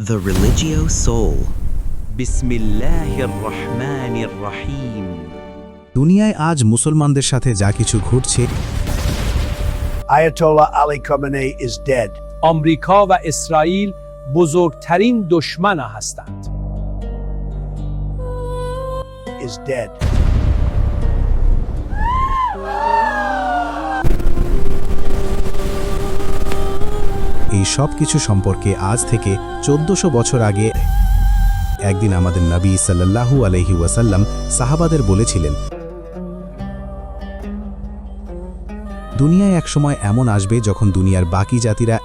The Religio Soul. Bismillahir-Rahmanir-Rahim. দুনিয়ায় আজ মুসলমানদের সাথে যা কিছু ঘটছে, Ayatollah Ali Khamenei is dead. آمریکا و اسرائیل بزرگترین دشمن هستند. Is dead. এই সব কিছু সম্পর্কে আজ থেকে 1400 বছর আগে একদিন আমাদের নবী সাল্লাল্লাহু আলাইহি ওয়াসাল্লাম সাহাবাদের বলেছিলেন, দুনিয়ায় একসময় এমন আসবে যখন দুনিয়ার বাকি জাতিরা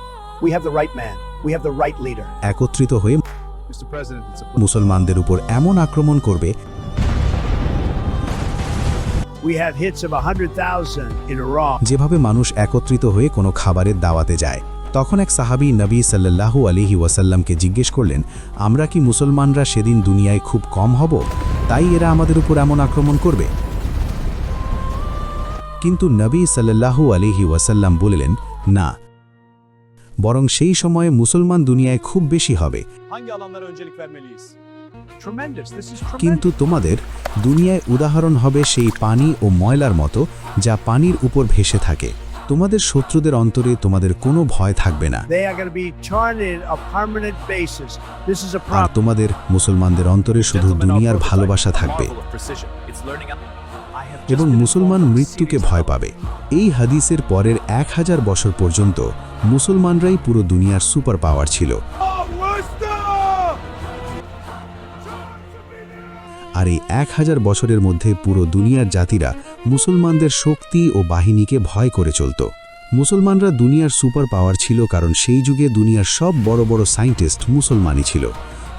We have the right man. We have the right leader. একত্রিত হয়ে Mr. President, মুসলমানদের উপর এমন আক্রমণ করবে we have hits of 100,000 in Iraq. যেভাবে মানুষ একত্রিত হয়ে কোনো খাবারের দাওয়াতে যায়। তখন এক সাহাবী নবী সাল্লাল্লাহু আলাইহি ওয়াসাল্লামকে জিজ্ঞেস করলেন, আমরা কি মুসলমানরা সেদিন দুনিয়ায় খুব কম হব, তাই এরা আমাদের উপর এমন আক্রমণ করবে? কিন্তু নবী সাল্লাল্লাহু আলাইহি ওয়াসাল্লাম বললেন, না, বরং সেই সময়ে মুসলমান দুনিয়ায় খুব বেশি হবে। Hangi alanlara öncelik vermeliyiz? Tremendous. This is কিন্তু তোমাদের দুনিয়ায় উদাহরণ হবে সেই পানি ও ময়লার মতো, যা পানির উপর ভেসে থাকে। তোমাদের শত্রুদের অন্তরে তোমাদের কোনো ভয় থাকবে না, They are going to be targeted on a permanent basis. This is a R problem. তোমাদের মুসলমানদের অন্তরে শুধু দুনিয়ার ভালোবাসা থাকবে এবং মুসলমান মৃত্যুকে ভয় পাবে। এই হাদিসের পরের 1000 বছর পর্যন্ত মুসলমানরাই পুরো দুনিয়ার সুপার পাওয়ার ছিল। আর এই 1000 বছরের মধ্যে পুরো দুনিয়ার জাতিরা মুসলমানদের শক্তি ও বাহিনীকে ভয় করে চলত। মুসলমানরা দুনিয়ার সুপার পাওয়ার ছিল, কারণ সেই যুগে দুনিয়ার সব বড় বড় সায়েন্টিস্ট মুসলমানই ছিল।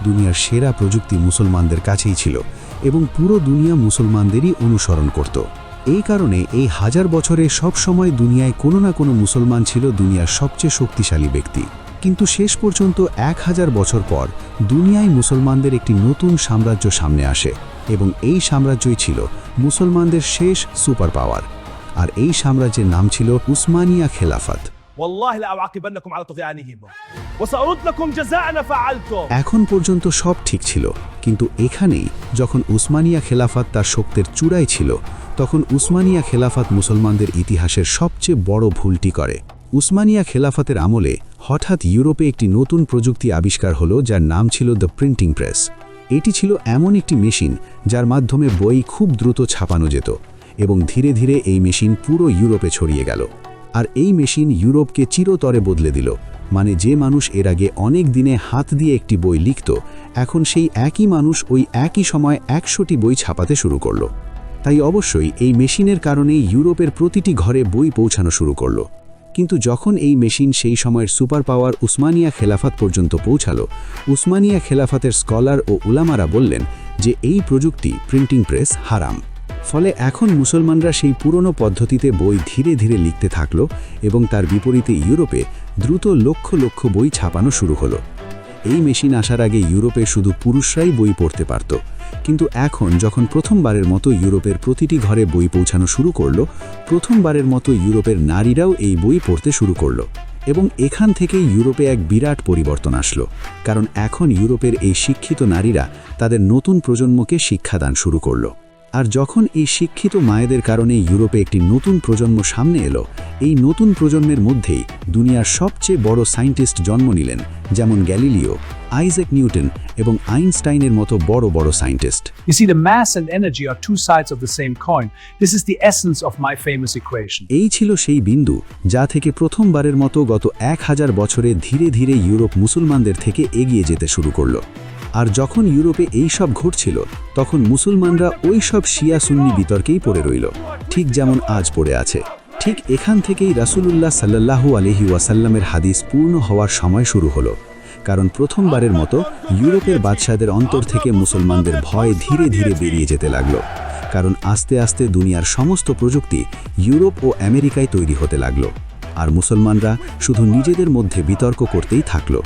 দুনিয়ার সেরা প্রযুক্তি মুসলমানদের কাছেই ছিল এবং পুরো দুনিয়া মুসলমানদেরই অনুসরণ করত। এই কারণে এই 1000 বছরে সব সময় দুনিয়ায় কোনো না কোনো মুসলমান ছিল দুনিয়ার সবচেয়ে শক্তিশালী ব্যক্তি। কিন্তু শেষ পর্যন্ত 1000 বছর পর দুনিয়ায় মুসলমানদের একটি নতুন সাম্রাজ্য সামনে আসে এবং এই সাম্রাজ্যই ছিল মুসলমানদের শেষ সুপার পাওয়ার। আর এই সাম্রাজ্যের নাম ছিল উসমানিয়া খেলাফত। والله لأعاقبنكم على طغيانهم وسأرد لكم جزاء ما فعلتم. এখন পর্যন্ত সব ঠিক ছিল, কিন্তু এখানেই যখন উসমানিয়া খেলাফত তার শক্তির চূড়ায় ছিল, তখন উসমানিয়া খেলাফত মুসলমানদের ইতিহাসের সবচেয়ে বড় ভুলটি করে। উসমানিয়া খেলাফতের আমলে হঠাৎ ইউরোপে একটি নতুন প্রযুক্তি আবিষ্কার হলো, যার নাম ছিল দ্য প্রিন্টিং প্রেস। এটি ছিল এমন একটি মেশিন যার মাধ্যমে বই খুব দ্রুত ছাপানো যেত এবং ধীরে ধীরে এই মেশিন পুরো ইউরোপে ছড়িয়ে গেল। আর এই মেশিন ইউরোপকে চিরতরে বদলে দিল। মানে যে মানুষ এর আগে অনেক দিনে হাত দিয়ে একটি বই লিখত, এখন সেই একই মানুষ ওই একই সময় 100টি বই ছাপাতে শুরু করল। তাই অবশ্যই এই মেশিনের কারণেই ইউরোপের প্রতিটি ঘরে বই পৌঁছানো শুরু করল। কিন্তু যখন এই মেশিন সেই সময়ের সুপার পাওয়ার উসমানিয়া খেলাফত পর্যন্ত পৌঁছালো, উসমানিয়া খেলাফতের স্কলার ও উলামারা বললেন যে এই প্রযুক্তি প্রিন্টিং প্রেস হারাম। ফলে এখন মুসলমানরা সেই পুরনো পদ্ধতিতে বই ধীরে ধীরে লিখতে থাকলো এবং তার বিপরীতে ইউরোপে দ্রুত লক্ষ লক্ষ বই ছাপানো শুরু হলো। এই মেশিন আসার আগে ইউরোপে শুধু পুরুষরাই বই পড়তে পারত, কিন্তু এখন যখন প্রথমবারের মতো ইউরোপের প্রতিটি ঘরে বই পৌঁছানো শুরু করলো, প্রথমবারের মতো ইউরোপের নারীরাও এই বই পড়তে শুরু করলো। এবং এখান থেকেই ইউরোপে এক বিরাট পরিবর্তন আসলো, কারণ এখন ইউরোপের এই শিক্ষিত নারীরা তাদের নতুন প্রজন্মকে শিক্ষাদান শুরু করলো। আর যখন এই শিক্ষিত মায়েদের কারণে ইউরোপে একটি নতুন প্রজন্ম সামনে এলো, এই নতুন প্রজন্মের মধ্যেই দুনিয়ার সবচেয়ে বড় সায়েন্টিস্ট জন্ম নিলেন, যেমন গ্যালিলিও, আইজ্যাক নিউটন এবং আইনস্টাইনের মতো বড় বড় scientist. You see, the mass and energy are two sides of the same coin. This is the essence of my famous equation. এই ছিল সেই বিন্দু যা থেকে প্রথমবারের মতো গত 1000 বছরে ধীরে ধীরে ইউরোপ মুসলমানদের থেকে এগিয়ে যেতে শুরু করলো। আর যখন ইউরোপে এই সব ঘটছিল, তখন মুসলমানরা ওই সব শিয়া সুন্নি বিতর্কেই পড়ে রইল, ঠিক যেমন আজ পড়ে আছে। ঠিক এখান থেকেই রাসূলুল্লাহ সাল্লাল্লাহু আলাইহি ওয়াসাল্লামের হাদিস পূর্ণ হওয়ার সময় শুরু হলো, কারণ প্রথমবারের মতো ইউরোপের বাদশাদের অন্তর থেকে মুসলমানদের ভয় ধীরে ধীরে বেরিয়ে যেতে লাগলো, কারণ আস্তে আস্তে দুনিয়ার সমস্ত প্রযুক্তি ইউরোপ ও আমেরিকায় তৈরি হতে লাগলো, আর মুসলমানরা শুধু নিজেদের মধ্যে বিতর্ক করতেই থাকলো।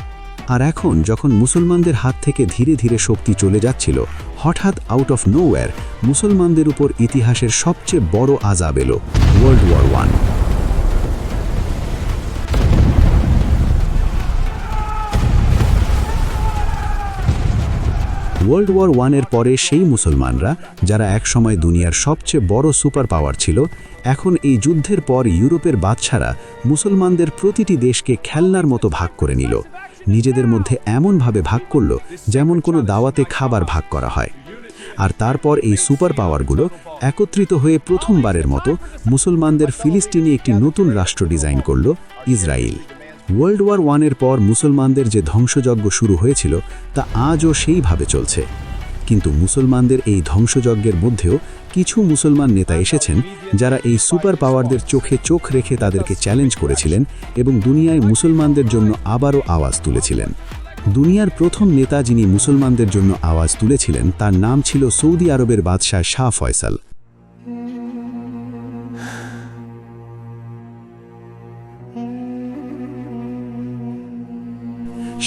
আর এখন যখন মুসলমানদের হাত থেকে ধীরে ধীরে শক্তি চলে যাচ্ছিল, হঠাৎ আউট অফ নোওয়্যার মুসলমানদের উপর ইতিহাসের সবচেয়ে বড় আযাব এলো, ওয়ার্ল্ড ওয়ার 1। ওয়ার্ল্ড ওয়ার ওয়ানের পরে সেই মুসলমানরা যারা একসময় দুনিয়ার সবচেয়ে বড় সুপার পাওয়ার ছিল, এখন এই যুদ্ধের পর ইউরোপের বাদশারা মুসলমানদের প্রতিটি দেশকে খেলনার মতো ভাগ করে নিল, নিজেদের মধ্যে এমনভাবে ভাগ করল যেমন কোনো দাওয়াতে খাবার ভাগ করা হয়। আর তারপর এই সুপার পাওয়ারগুলো একত্রিত হয়ে প্রথমবারের মতো মুসলমানদের ফিলিস্তিনে একটি নতুন রাষ্ট্র ডিজাইন করল, ইসরায়েল। ওয়ার্ল্ড ওয়ার ওয়ানের পর মুসলমানদের যে ধ্বংসযজ্ঞ শুরু হয়েছিল তা আজও সেইভাবে চলছে। কিন্তু মুসলমানদের এই ধ্বংসযজ্ঞের মধ্যেও কিছু মুসলমান নেতা এসেছেন যারা এই সুপার পাওয়ারদের চোখে চোখ রেখে তাদেরকে চ্যালেঞ্জ করেছিলেন এবং দুনিয়ায় মুসলমানদের জন্য আবারও আওয়াজ তুলেছিলেন। দুনিয়ার প্রথম নেতা যিনি মুসলমানদের জন্য আওয়াজ তুলেছিলেন তার নাম ছিল সৌদি আরবের বাদশাহ শাহ ফয়সাল।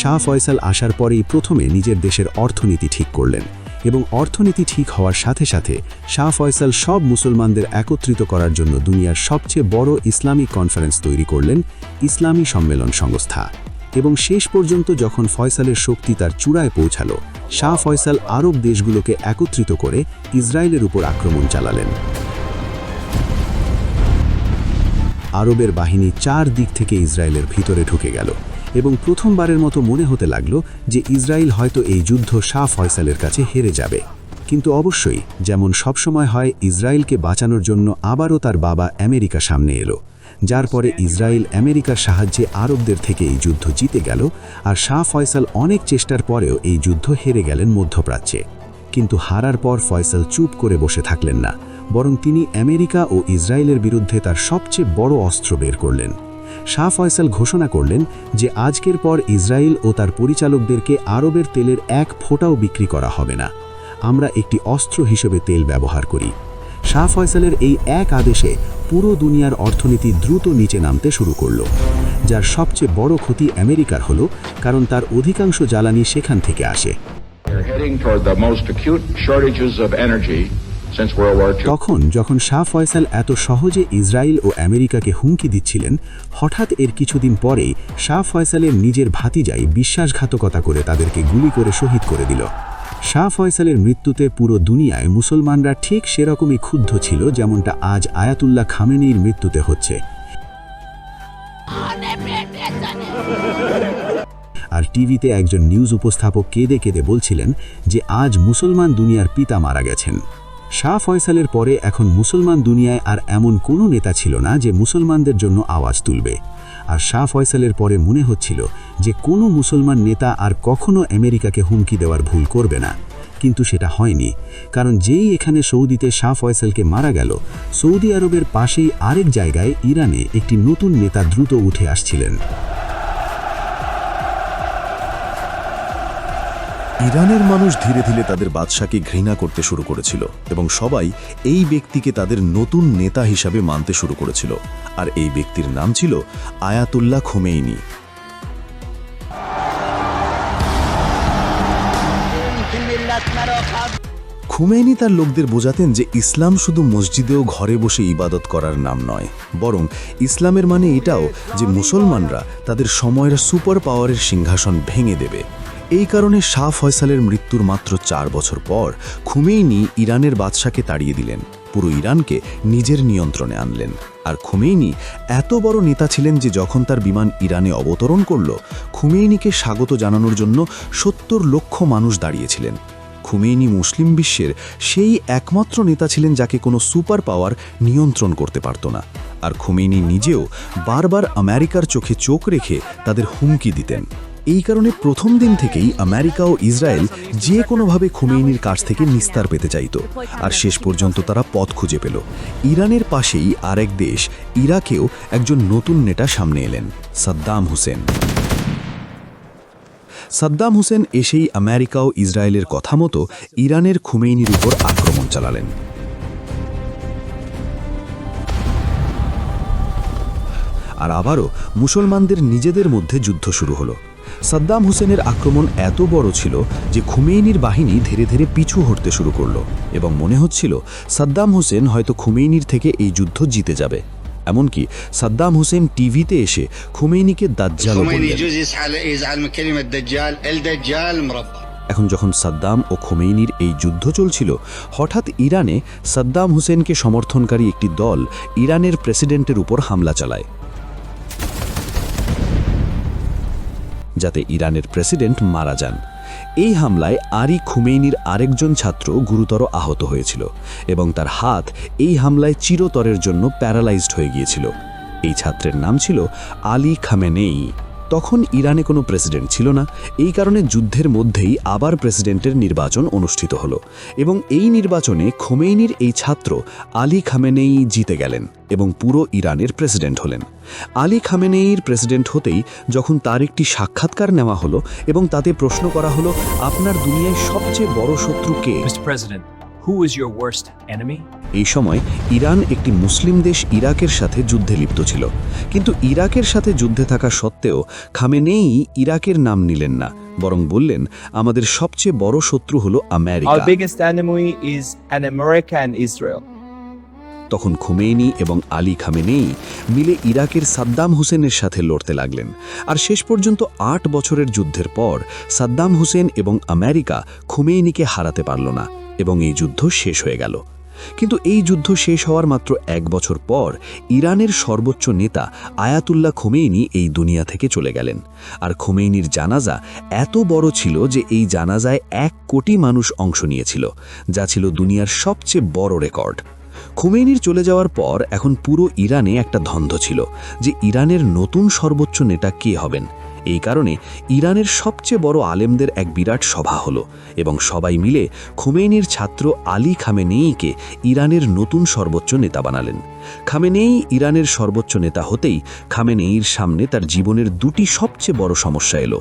শাহ ফয়সাল আসার পরেই প্রথমে নিজের দেশের অর্থনীতি ঠিক করলেন এবং অর্থনীতি ঠিক হওয়ার সাথে সাথে শাহ ফয়সাল সব মুসলমানদের একত্রিত করার জন্য দুনিয়ার সবচেয়ে বড় ইসলামিক কনফারেন্স তৈরি করলেন, ইসলামী সম্মেলন সংস্থা। এবং শেষ পর্যন্ত যখন ফয়সালের শক্তি তার চূড়ায় পৌঁছালো, শাহ ফয়সাল আরব দেশগুলোকে একত্রিত করে ইসরায়েলের উপর আক্রমণ চালালেন। আরবের বাহিনী 4 দিক থেকে ইসরায়েলের ভিতরে ঢুকে গেল এবং প্রথমবারের মতো মনে হতে লাগলো যে ইসরায়েল হয়তো এই যুদ্ধ শাহ ফয়সালের কাছে হেরে যাবে। কিন্তু অবশ্যই যেমন সবসময় হয়, ইসরায়েলকে বাঁচানোর জন্য আবারও তার বাবা আমেরিকা সামনে এলো, যার পরে ইসরায়েল আমেরিকার সাহায্যে আরবদের থেকে এই যুদ্ধ জিতে গেল। আর শাহ ফয়সাল অনেক চেষ্টার পরেও এই যুদ্ধ হেরে গেলেন মধ্যপ্রাচ্যে। কিন্তু হারার পর ফয়সাল চুপ করে বসে থাকলেন না, বরং তিনি আমেরিকা ও ইসরায়েলের বিরুদ্ধে তার সবচেয়ে বড় অস্ত্র বের করলেন। শাহ ফয়সাল ঘোষণা করলেন যে আজকের পর ইসরায়েল ও তার পরিচালকদেরকে আরবের তেলের এক ফোঁটাও বিক্রি করা হবে না, আমরা একটি অস্ত্র হিসেবে তেল ব্যবহার করি। শাহ ফয়সালের এই এক আদেশে পুরো দুনিয়ার অর্থনীতি দ্রুত নিচে নামতে শুরু করল, যার সবচেয়ে বড় ক্ষতি আমেরিকার হলো, কারণ তার অধিকাংশ জ্বালানি সেখান থেকে আসে। তখন যখন শাহ ফয়সাল এত সহজে ইসরায়েল ও আমেরিকাকে হুমকি দিচ্ছিলেন, হঠাৎ এর কিছুদিন পরেই শাহ ফয়সালের নিজের ভাতিজাই বিশ্বাসঘাতকতা করে তাদেরকে গুলি করে শহীদ করে দিল। শাহ ফয়সালের মৃত্যুতে পুরো দুনিয়ায় মুসলমানরা ঠিক সেরকমই ক্ষুব্ধ ছিল যেমনটা আজ আয়াতুল্লাহ খামেনির মৃত্যুতে হচ্ছে। আর টিভিতে একজন নিউজ উপস্থাপক কেঁদে কেঁদে বলছিলেন যে আজ মুসলমান দুনিয়ার পিতা মারা গেছেন। শাহ ফয়সালের পরে এখন মুসলমান দুনিয়ায় আর এমন কোনো নেতা ছিল না যে মুসলমানদের জন্য আওয়াজ তুলবে। আর শাহ ফয়সালের পরে মনে হচ্ছিল যে কোনো মুসলমান নেতা আর কখনো আমেরিকাকে হুমকি দেওয়ার ভুল করবে না। কিন্তু সেটা হয়নি, কারণ যেই এখানে সৌদিতে শাহ ফয়সালকে মারা গেল, সৌদি আরবের পাশেই আরেক জায়গায় ইরানে একটি নতুন নেতা দ্রুত উঠে আসছিলেন। ইরানের মানুষ ধীরে ধীরে তাদের বাদশাকে ঘৃণা করতে শুরু করেছিল এবং সবাই এই ব্যক্তিকে তাদের নতুন নেতা হিসাবে মানতে শুরু করেছিল। আর এই ব্যক্তির নাম ছিল আয়াতুল্লাহ খোমেইনি। খোমেইনি তার লোকদের বোঝাতেন যে ইসলাম শুধু মসজিদেও ঘরে বসে ইবাদত করার নাম নয়, বরং ইসলামের মানে এটাও যে মুসলমানরা তাদের সময়ের সুপার পাওয়ারের সিংহাসন ভেঙে দেবে। এই কারণে শাহ ফয়সালের মৃত্যুর মাত্র 4 বছর পর খোমেইনি ইরানের বাদশাকে তাড়িয়ে দিলেন, পুরো ইরানকে নিজের নিয়ন্ত্রণে আনলেন। আর খোমেইনি এত বড় নেতা ছিলেন যে যখন তার বিমান ইরানে অবতরণ করল, খোমেইনিকে স্বাগত জানানোর জন্য 70 লক্ষ মানুষ দাঁড়িয়েছিলেন। খোমেইনি মুসলিম বিশ্বের সেই একমাত্র নেতা ছিলেন যাকে কোনো সুপার পাওয়ার নিয়ন্ত্রণ করতে পারত না। আর খোমেইনি নিজেও বারবার আমেরিকার চোখে চোখ রেখে তাদের হুমকি দিতেন। এই কারণে প্রথম দিন থেকেই আমেরিকা ও ইসরায়েল যে কোনোভাবে খোমেইনির কাছ থেকে নিস্তার পেতে চাইত। আর শেষ পর্যন্ত তারা পথ খুঁজে পেল। ইরানের পাশেই আরেক দেশ ইরাকেও একজন নতুন নেতা সামনে এলেন, সাদ্দাম হুসেন। সাদ্দাম হুসেন এসেই আমেরিকা ও ইসরায়েলের কথা মতো ইরানের খোমেইনির উপর আক্রমণ চালালেন। আর আবারও মুসলমানদের নিজেদের মধ্যে যুদ্ধ শুরু হলো। সাদ্দাম হুসেনের আক্রমণ এত বড় ছিল যে খোমেইনির বাহিনী ধীরে ধীরে পিছু হটতে শুরু করলো এবং মনে হচ্ছিল সাদ্দাম হুসেন হয়তো খোমেইনির থেকে এই যুদ্ধ জিতে যাবে। এমনকি সাদ্দাম হুসেন টিভিতে এসে খোমেইনিকে দাজ্জাল বললেন। এখন যখন সাদ্দাম ও খোমেইনির এই যুদ্ধ চলছিল, হঠাৎ ইরানে সাদ্দাম হুসেনকে সমর্থনকারী একটি দল ইরানের প্রেসিডেন্টের উপর হামলা চালায়, যাতে ইরানের প্রেসিডেন্ট মারা যান। এই হামলায় আলী খুমেইনির আরেকজন ছাত্র গুরুতর আহত হয়েছিল এবং তার হাত এই হামলায় চিরতরের জন্য প্যারালাইজড হয়ে গিয়েছিল। এই ছাত্রের নাম ছিল আলী খামেনেই। তখন ইরানে কোনো প্রেসিডেন্ট ছিল না, এই কারণে যুদ্ধের মধ্যেই আবার প্রেসিডেন্টের নির্বাচন অনুষ্ঠিত হলো এবং এই নির্বাচনে খোমেইনির এই ছাত্র আলী খামেনেই জিতে গেলেন এবং পুরো ইরানের প্রেসিডেন্ট হলেন। আলী খামেনেইর প্রেসিডেন্ট হতেই যখন তার একটি সাক্ষাৎকার নেওয়া হলো এবং তাতে প্রশ্ন করা হলো, আপনার দুনিয়ায় সবচেয়ে বড় শত্রু কে? Mr. President, who is your worst enemy? এই সময় ইরান একটি মুসলিম দেশ ইরাকের সাথে যুদ্ধে লিপ্ত ছিল, কিন্তু ইরাকের সাথে যুদ্ধে থাকা সত্ত্বেও খামেনেই ইরাকের নাম নিলেন না, বরং বললেন, আমাদের সবচেয়ে বড় শত্রু হলো America. Our biggest enemy is America and Israel. তখন খোমেইনি এবং আলী খামেনেই মিলে ইরাকের সাদ্দাম হুসেনের সাথে লড়তে লাগলেন। আর শেষ পর্যন্ত 8 বছরের যুদ্ধের পর সাদ্দাম হুসেন এবং আমেরিকা খোমেইনিকে হারাতে পারল না এবং এই যুদ্ধ শেষ হয়ে গেল। কিন্তু এই যুদ্ধ শেষ হওয়ার মাত্র 1 বছর পর ইরানের সর্বোচ্চ নেতা আয়াতুল্লাহ খোমেইনি এই দুনিয়া থেকে চলে গেলেন। আর খোমেইনির জানাজা এত বড় ছিল যে এই জানাজায় 1 কোটি মানুষ অংশ নিয়েছিল, যা ছিল দুনিয়ার সবচেয়ে বড় রেকর্ড। খোমেইনির চলে যাওয়ার পর এখন পুরো ইরানে একটা দ্বন্দ্ব ছিল যে ইরানের নতুন সর্বোচ্চ নেতা কে হবেন। এই কারণে ইরানের সবচেয়ে বড় আলেমদের এক বিরাট সভা হলো এবং সবাই মিলে খোমেইনির ছাত্র আলী খামেনেইকে ইরানের নতুন সর্বোচ্চ নেতা বানালেন। খামেনেই ইরানের সর্বোচ্চ নেতা হতেই খামেনেইর সামনে তার জীবনের 2টি সবচেয়ে বড় সমস্যা এলো।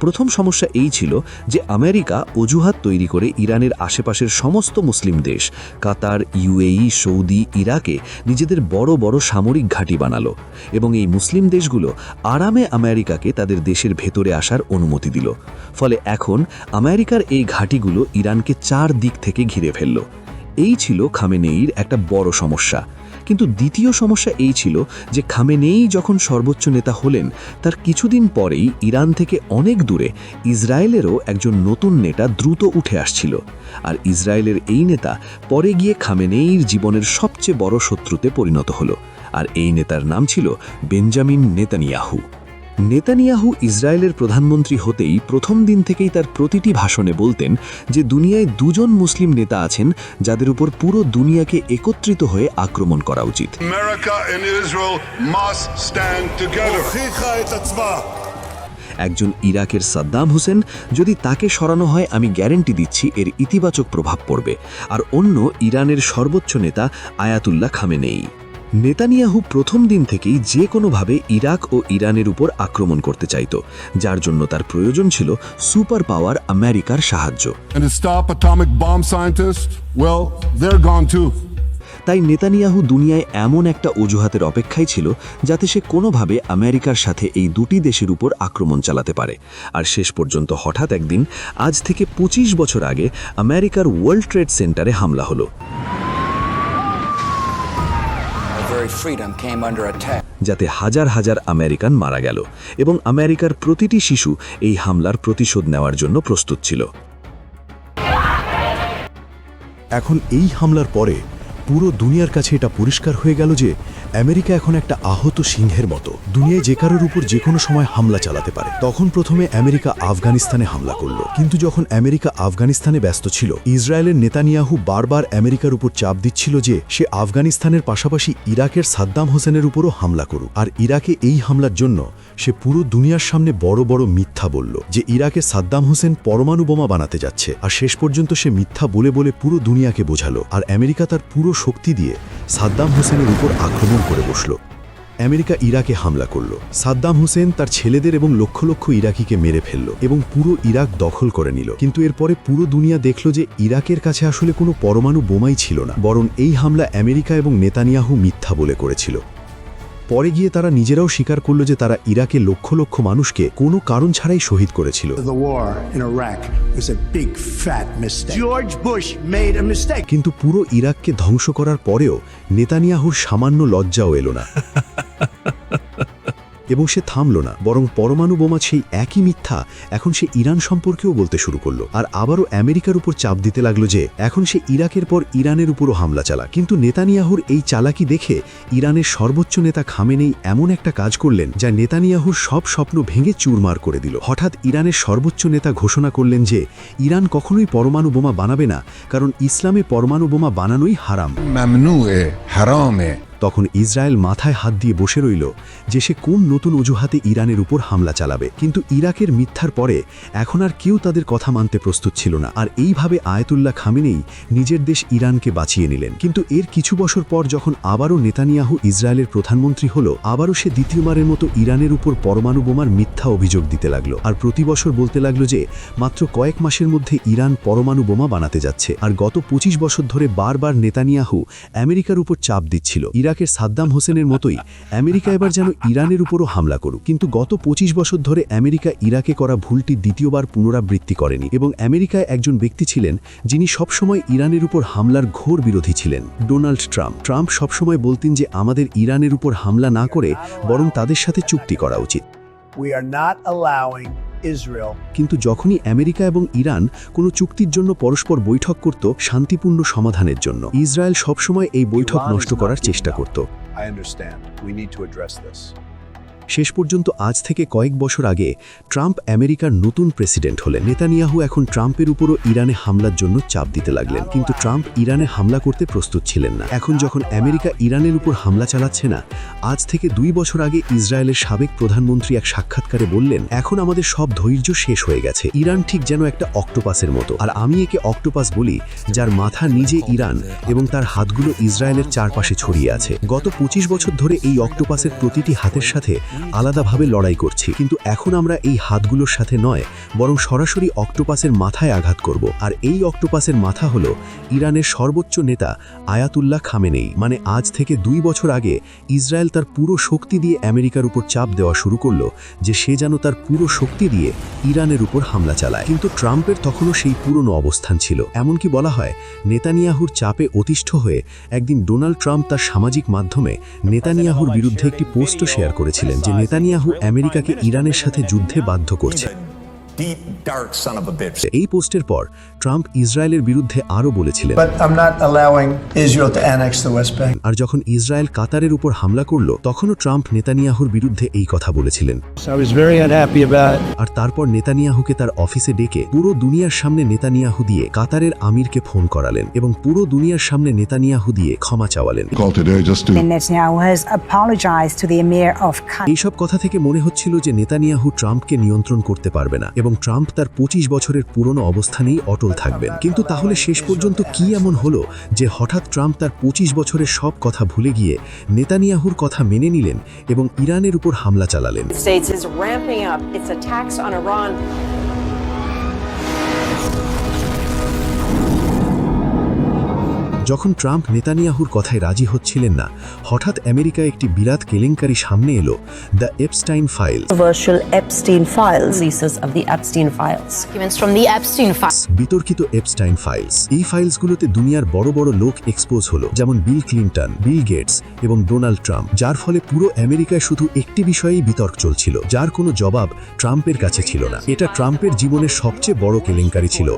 প্রথম সমস্যা এই ছিল যে আমেরিকা অজুহাত তৈরি করে ইরানের আশেপাশের সমস্ত মুসলিম দেশ কাতার, ইউএই, সৌদি, ইরাকে নিজেদের বড় বড় সামরিক ঘাঁটি বানালো এবং এই মুসলিম দেশগুলো আরামে আমেরিকাকে তাদের দেশের ভেতরে আসার অনুমতি দিল। ফলে এখন আমেরিকার এই ঘাঁটিগুলো ইরানকে 4 দিক থেকে ঘিরে ফেলল। এই ছিল খামেনেইর একটা বড় সমস্যা। কিন্তু দ্বিতীয় সমস্যা এই ছিল যে খামেনেই যখন সর্বোচ্চ নেতা হলেন তার কিছুদিন পরেই ইরান থেকে অনেক দূরে ইসরায়েলেরও একজন নতুন নেতা দ্রুত উঠে আসছিল। আর ইসরায়েলের এই নেতা পরে গিয়ে খামেনেইর জীবনের সবচেয়ে বড় শত্রুতে পরিণত হলো। আর এই নেতার নাম ছিল বেঞ্জামিন নেতানিয়াহু। নেতানিয়াহু ইসরায়েলের প্রধানমন্ত্রী হতেই প্রথম দিন থেকেই তার প্রতিটি ভাষণে বলতেন যে দুনিয়ায় 2 জন মুসলিম নেতা আছেন যাদের উপর পুরো দুনিয়াকে একত্রিত হয়ে আক্রমণ করা উচিত। America and Israel must stand together. একজন ইরাকের সাদ্দাম হুসেন, যদি তাকে সরানো হয় আমি গ্যারান্টি দিচ্ছি এর ইতিবাচক প্রভাব পড়বে। আর অন্য ইরানের সর্বোচ্চ নেতা আয়াতুল্লাহ খামেনেই। নেতানিয়াহু প্রথম দিন থেকেই যে কোনোভাবে ইরাক ও ইরানের উপর আক্রমণ করতে চাইত, যার জন্য তার প্রয়োজন ছিল সুপার পাওয়ার আমেরিকার সাহায্য। And to stop atomic bomb scientists, well, they're gone too. তাই নেতানিয়াহু দুনিয়ায় এমন একটা অজুহাতের অপেক্ষায় ছিল যাতে সে কোনোভাবে আমেরিকার সাথে এই 2টি দেশের উপর আক্রমণ চালাতে পারে। আর শেষ পর্যন্ত হঠাৎ একদিন আজ থেকে 25 বছর আগে আমেরিকার ওয়ার্ল্ড ট্রেড সেন্টারে হামলা হলো, যাতে হাজার হাজার আমেরিকান মারা গেল এবং আমেরিকার প্রতিটি শিশু এই হামলার প্রতিশোধ নেওয়ার জন্য প্রস্তুত ছিল। এখন এই হামলার পরে পুরো দুনিয়ার কাছে এটা পরিষ্কার হয়ে গেল যে আমেরিকা এখন একটা আহত সিংহের মতো দুনিয়ায় যে কারোর উপর যে কোনো সময় হামলা চালাতে পারে। তখন প্রথমে আমেরিকা আফগানিস্তানে হামলা করলো, কিন্তু যখন আমেরিকা আফগানিস্তানে ব্যস্ত ছিল ইসরায়েলের নেতানিয়াহু বারবার আমেরিকার উপর চাপ দিচ্ছিল যে সে আফগানিস্তানের পাশাপাশি ইরাকের সাদ্দাম হোসেনের উপরও হামলা করুক। আর ইরাকে এই হামলার জন্য সে পুরো দুনিয়ার সামনে বড় বড় মিথ্যা বলল যে ইরাকে সাদ্দাম হোসেন পরমাণু বোমা বানাতে যাচ্ছে। আর শেষ পর্যন্ত সে মিথ্যা বলে বলে পুরো দুনিয়াকে বোঝালো। আর আমেরিকা তার পুরো শক্তি দিয়ে সাদ্দাম হোসেনের উপর আক্রমণ করে বসল। আমেরিকা ইরাকে হামলা করল, সাদ্দাম হোসেন তার ছেলেদের এবং লক্ষ লক্ষ ইরাকিকে মেরে ফেলল এবং পুরো ইরাক দখল করে নিল। কিন্তু এরপরে পুরো দুনিয়া দেখল যে ইরাকের কাছে আসলে কোনো পরমাণু বোমাই ছিল না, বরং এই হামলা আমেরিকা এবং নেতানিয়াহু মিথ্যা বলে করেছিল। পরে গিয়ে তারা নিজেরাও স্বীকার করল যে তারা ইরাকে লক্ষ লক্ষ মানুষকে কোনো কারণ ছাড়াই শহীদ করেছিল। The war in Iraq was a big fat mistake. George Bush made a mistake. কিন্তু পুরো ইরাককে ধ্বংস করার পরেও নেতানিয়াহুর সামান্য লজ্জাও এলো না। এবং সে থামল না, বরং পরমাণু বোমা সেই একই মিথ্যা এখন সে ইরান সম্পর্কেও বলতে শুরু করলো। আর আবারও আমেরিকার উপর চাপ দিতে লাগলো যে এখন সে ইরাকের পর ইরানের উপরও হামলা চালা। কিন্তু নেতানিয়াহুর এই চালাকি দেখে ইরানের সর্বোচ্চ নেতা খামেনেই এমন একটা কাজ করলেন যা নেতানিয়াহুর সব স্বপ্ন ভেঙে চুরমার করে দিল। হঠাৎ ইরানের সর্বোচ্চ নেতা ঘোষণা করলেন যে ইরান কখনোই পরমাণু বোমা বানাবে না, কারণ ইসলামে পরমাণু বোমা বানানোই হারাম। ممنوعه حرامه তখন ইসরায়েল মাথায় হাত দিয়ে বসে রইল যে সে কোন নতুন অজুহাতে ইরানের উপর হামলা চালাবে। কিন্তু ইরাকের মিথ্যার পরে এখন আর কেউ তাদের কথা মানতে প্রস্তুত ছিল না। আর এইভাবে আয়াতুল্লাহ খামেনেই নিজের দেশ ইরানকে বাঁচিয়ে নিলেন। কিন্তু এর কিছু বছর পর যখন আবারও নেতানিয়াহু ইসরায়েলের প্রধানমন্ত্রী হলো, আবারও সে দ্বিতীয়বারের মতো ইরানের উপর পরমাণু বোমার মিথ্যা অভিযোগ দিতে লাগলো। আর প্রতি বছর বলতে লাগলো যে মাত্র কয়েক মাসের মধ্যে ইরান পরমাণু বোমা বানাতে যাচ্ছে। আর গত 25 বছর ধরে বারবার নেতানিয়াহু আমেরিকার উপর চাপ দিচ্ছিল। ইরাকের সাদ্দাম হোসেনের মতোই আমেরিকা এবার যেন ইরানের উপরও হামলা করুক। কিন্তু গত 25 বছর ধরে আমেরিকা ইরাকে করা ভুলটি দ্বিতীয়বার পুনরাবৃত্তি করেনি। এবং আমেরিকায় একজন ব্যক্তি ছিলেন যিনি সবসময় ইরানের উপর হামলার ঘোর বিরোধী ছিলেন, ডোনাল্ড ট্রাম্প। ট্রাম্প সবসময় বলতেন যে আমাদের ইরানের উপর হামলা না করে বরং তাদের সাথে চুক্তি করা উচিত। We are not allowing Israel. কিন্তু যখনই আমেরিকা এবং ইরান কোনো চুক্তির জন্য পরস্পর বৈঠক করত শান্তিপূর্ণ সমাধানের জন্য, ইসরায়েল সবসময় এই বৈঠক নষ্ট করার চেষ্টা করত। I understand. We need to address this. শেষ পর্যন্ত আজ থেকে কয়েক বছর আগে ট্রাম্প আমেরিকার নতুন প্রেসিডেন্ট হলেন। নেতানিয়াহু এখন ট্রাম্পের উপরও ইরানে হামলার জন্য চাপ দিতে লাগলেন। কিন্তু ট্রাম্প ইরানে হামলা করতে প্রস্তুত ছিলেন না। এখন যখন আমেরিকা ইরানের উপর হামলা চালাচ্ছে না, আজ থেকে 2 বছর আগে ইসরায়েলের সাবেক প্রধানমন্ত্রী এক সাক্ষাৎকারে বললেন, এখন আমাদের সব ধৈর্য শেষ হয়ে গেছে। ইরান ঠিক যেন একটা অক্টোপাসের মতো, আর আমি একে অক্টোপাস বলি যার মাথা নিজে ইরান এবং তার হাতগুলো ইসরায়েলের চারপাশে ছড়িয়ে আছে। গত 25 বছর ধরে এই অক্টোপাসের প্রতিটি হাতের সাথে আলাদাভাবে লড়াই করছি, কিন্তু এখন আমরা এই হাতগুলোর সাথে নয় বরং সরাসরি অক্টোপাসের মাথায় আঘাত করব। আর এই অক্টোপাসের মাথা হলো ইরানের সর্বোচ্চ নেতা আয়াতুল্লাহ খামেনেই। মানে আজ থেকে 2 বছর আগে ইসরায়েল তার পুরো শক্তি দিয়ে আমেরিকার উপর চাপ দেওয়া শুরু করলো যে সে যেন তার পুরো শক্তি দিয়ে ইরানের উপর হামলা চালায়। কিন্তু ট্রাম্পের তখনও সেই পুরনো অবস্থান ছিল। এমনকি বলা হয় নেতানিয়াহুর চাপে অতিষ্ঠ হয়ে একদিন ডোনাল্ড ট্রাম্প তার সামাজিক মাধ্যমে নেতানিয়াহুর বিরুদ্ধে একটি পোস্টও শেয়ার করেছিলেন যে নেতানিয়াহু আমেরিকাকে ইরানের সাথে যুদ্ধে বাধ্য করছে। এই পোস্টের পর ট্রাম্প ইসরায়েলের বিরুদ্ধে আরও বলেছিলেন, But I'm not allowing Israel to annex the West Bank. আর যখন ইসরায়েল কাতারের উপর হামলা করল তখনও ট্রাম্প নেতানিয়াহুর বিরুদ্ধে এই কথা বলেছিলেন। I was very unhappy about আর তারপর নেতানিয়াহুকে তার অফিসে ডেকে পুরো দুনিয়ার সামনে নেতানিয়াহু দিয়ে কাতারের আমিরকে ফোন করালেন এবং পুরো দুনিয়ার সামনে নেতানিয়াহু দিয়ে ক্ষমা চাওয়ালেন। Call today just to Netanyahu has apologized to the Emir of Qatar. এইসব কথা থেকে মনে হচ্ছিল যে নেতানিয়াহু ট্রাম্পকে নিয়ন্ত্রণ করতে পারবে না এবং ট্রাম্প তার 25 বছরের পুরনো অবস্থানেই অটল থাকবেন। কিন্তু তাহলে শেষ পর্যন্ত কি এমন হলো যে হঠাৎ ট্রাম্প তার 25 বছরের সব কথা ভুলে গিয়ে নেতানিয়াহুর কথা মেনে নিলেন এবং ইরানের উপর হামলা চালালেন? The States is ramping up its attacks on Iran. যখন ট্রাম্প নেতানিয়াহুর কথায় রাজি হচ্ছিলেন না, হঠাৎ আমেরিকায় একটি বিরাট কেলেঙ্কারি সামনে এলো, the Epstein files. Controversial Epstein files. Releases of the Epstein files. Documents from the Epstein files. বিতর্কিত এপস্টাইন ফাইলস। এই ফাইলসগুলোতে দুনিয়ার বড় বড় লোক এক্সপোজ হলো, যেমন বিল ক্লিন্টন, বিল গেটস এবং ডোনাল্ড ট্রাম্প, যার ফলে পুরো আমেরিকায় শুধু একটি বিষয়েই বিতর্ক চলছিল, যার কোনো জবাব ট্রাম্পের কাছে ছিল না। এটা ট্রাম্পের জীবনের সবচেয়ে বড় কেলেঙ্কারি ছিল।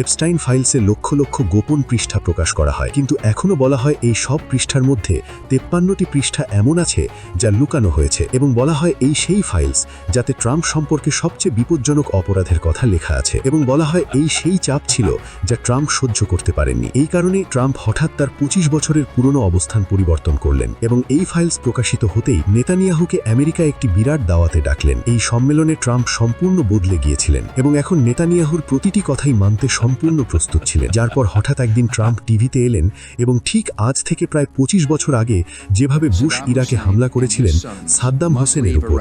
এপস্টাইন ফাইলসে লক্ষ লক্ষ গোপন পৃষ্ঠা প্রকাশ করা হয়, কিন্তু এখনও বলা হয় এই সব পৃষ্ঠার মধ্যে 53টি পৃষ্ঠা এমন আছে যা লুকানো হয়েছে, এবং বলা হয় এই সেই ফাইলস যাতে ট্রাম্প সম্পর্কে সবচেয়ে বিপজ্জনক অপরাধের কথা লেখা আছে, এবং বলা হয় এই সেই চাপ ছিল যা ট্রাম্প সহ্য করতে পারেননি। এই কারণে ট্রাম্প হঠাৎ তার 25 বছরের পুরনো অবস্থান পরিবর্তন করলেন এবং এই ফাইলস প্রকাশিত হতেই নেতানিয়াহুকে আমেরিকায় একটি বিরাট দাওয়াতে ডাকলেন। এই সম্মেলনে ট্রাম্প সম্পূর্ণ বদলে গিয়েছিলেন এবং এখন নেতানিয়াহুর প্রতিটি কথাই মানতে সম্পূর্ণ প্রস্তুত ছিলেন। যার পর হঠাৎ একদিন ট্রাম্প টিভিতে এলেন এবং ঠিক আজ থেকে প্রায় 25 বছর আগে যেভাবে বুশ ইরাকে হামলা করেছিলেন সাদ্দাম হোসেনের উপর,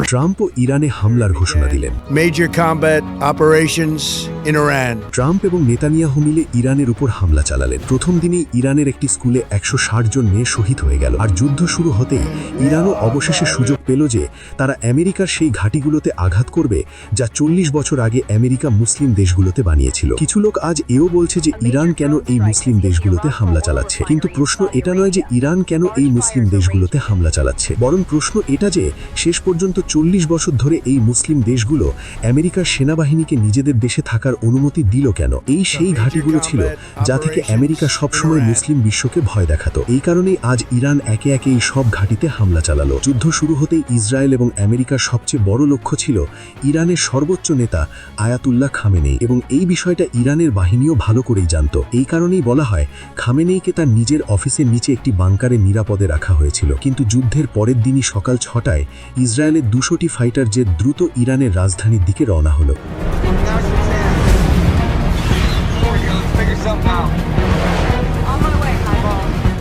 ট্রাম্পও ইরানে হামলার ঘোষণা দিলেন। Major combat operations in Iran. Trump এবং নেতানিয়াহু মিলে ইরানের উপর হামলা চালালেন। প্রথম দিনেই ইরানের একটি স্কুলে 160 জন মেয়ে শহীদ হয়ে গেল। আর যুদ্ধ শুরু হতেই ইরানও অবশেষে সুযোগ পেল যে তারা আমেরিকার সেই ঘাঁটিগুলোতে আঘাত করবে যা 40 বছর আগে আমেরিকা মুসলিম দেশগুলোতে বানিয়েছিল। কিছু লোক আজ এও বলছে যে ইরান কেন এই মুসলিম দেশগুলোতে হামলা চালাচ্ছে, কিন্তু প্রশ্ন এটা নয় যে ইরান কেন এই মুসলিম দেশগুলোতে হামলা চালাচ্ছে, বরং প্রশ্ন এটা যে শেষ পর্যন্ত 40 বছর ধরে এই মুসলিম দেশগুলো আমেরিকার সেনাবাহিনীকে নিজেদের দেশে থাকার অনুমতি দিল কেন। এই সেই ঘাঁটিগুলো ছিল যা থেকে আমেরিকা সবসময় মুসলিম বিশ্বকে ভয় দেখাতো। এই কারণেই আজ ইরান একে একে এই সব ঘাঁটিতে হামলা চালালো। যুদ্ধ শুরু হতেই ইসরায়েল এবং আমেরিকার সবচেয়ে বড় লক্ষ্য ছিল ইরানের সর্বোচ্চ নেতা আয়াতুল্লাহ খামেনেই, এবং এই বিষয়টা ইরানের বাহিনীও ভালো করেই জানত। এই কারণেই বলা হয় খামেনেইকে তার নিজের অফিসের নিচে একটি বাংকারে নিরাপদে রাখা হয়েছিল। কিন্তু যুদ্ধের পরের দিনই সকাল 6টায় ইসরায়েলের 200টি ফাইটার জেট দ্রুত ইরানের রাজধানীর দিকে রওনা হলো।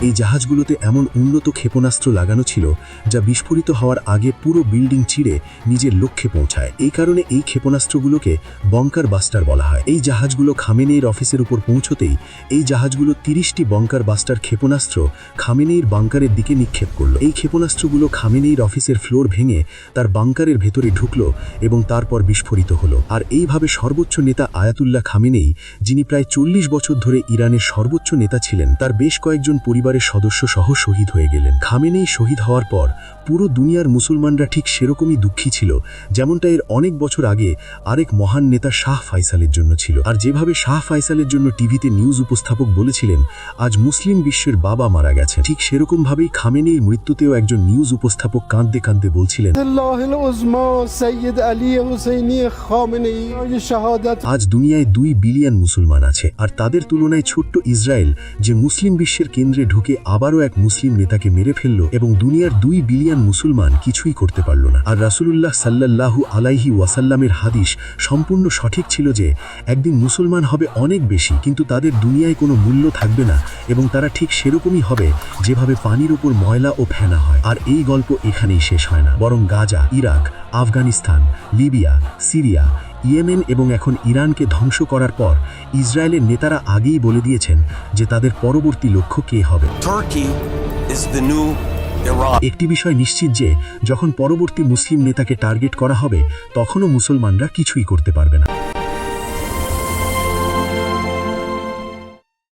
এই জাহাজগুলোতে এমন উন্নত ক্ষেপণাস্ত্র লাগানো ছিল যা বিস্ফোরিত হওয়ার আগে পুরো বিল্ডিং চিড়ে নিজের লক্ষ্যে পৌঁছায়। এই কারণে এই ক্ষেপণাস্ত্রগুলোকে বঙ্কার বাস্টার বলা হয়। এই জাহাজগুলো খামেনেইর অফিসের উপর পৌঁছতেই এই জাহাজগুলো 30টি বঙ্কার বাস্টার ক্ষেপণাস্ত্র খামেনেইর বাংকারের দিকে নিক্ষেপ করল। এই ক্ষেপণাস্ত্রগুলো খামেনেইর অফিসের ফ্লোর ভেঙে তার বাংকারের ভেতরে ঢুকলো এবং তারপর বিস্ফোরিত হলো। আর এইভাবে সর্বোচ্চ নেতা আয়াতুল্লাহ খামেনেই, যিনি প্রায় 40 বছর ধরে ইরানের সর্বোচ্চ নেতা ছিলেন, তার বেশ কয়েকজন পরিবারের সদস্য সহ শহীদ হয়ে গেলেন। খামেনেই শহীদ হওয়ার পর পুরো দুনিয়ার মুসলমানরা ঠিক সেরকমই দুঃখী ছিল যেমনটা এর অনেক বছর আগে আরেক মহান নেতা শাহ ফাইসালের জন্য ছিল। আর যেভাবে শাহ ফাইসালের জন্য টিভিতে নিউজ উপস্থাপক বলেছিলেন আজ মুসলিম বিশ্বের বাবা মারা গেছে, ঠিক সেরকমভাবেই খামেনেইর মৃত্যুতেও একজন নিউজ উপস্থাপক কাঁদতে কাঁদতে বলছিলেন, আজ দুনিয়ায় 2 বিলিয়ন মুসলমান আছে, আর তাদের তুলনায় ছোট্ট ইসরায়েল যে মুসলিম বিশ্বের কেন্দ্রে ঢুকে আবারও এক মুসলিম নেতাকে মেরে ফেলল, এবং দুনিয়ার 2 বিলিয়ন মুসলমান কিছুই করতে পারল না। আর রাসূলুল্লাহ সাল্লাল্লাহু আলাইহি ওয়াসাল্লামের হাদিস সম্পূর্ণ সঠিক ছিল যে একদিন মুসলমান হবে অনেক বেশি, কিন্তু তাদের দুনিয়ায় কোনো মূল্য থাকবে না, এবং তারা ঠিক সেরকমই হবে যেভাবে পানির উপর ময়লা ও ফেনা হয়। আর এই গল্প এখানেই শেষ হয় না, বরং Gaza, Iraq, Afghanistan, Libya, Syria, Yemen এবং এখন ইরানকে ধ্বংস করার পর ইসরায়েলের নেতারা আগেই বলে দিয়েছেন যে তাদের পরবর্তী লক্ষ্য কে হবে। একটি বিষয় নিশ্চিত যে যখন পরবর্তী মুসলিম নেতাকে টার্গেট করা হবে তখনও মুসলমানরা কিছুই করতে পারবে না।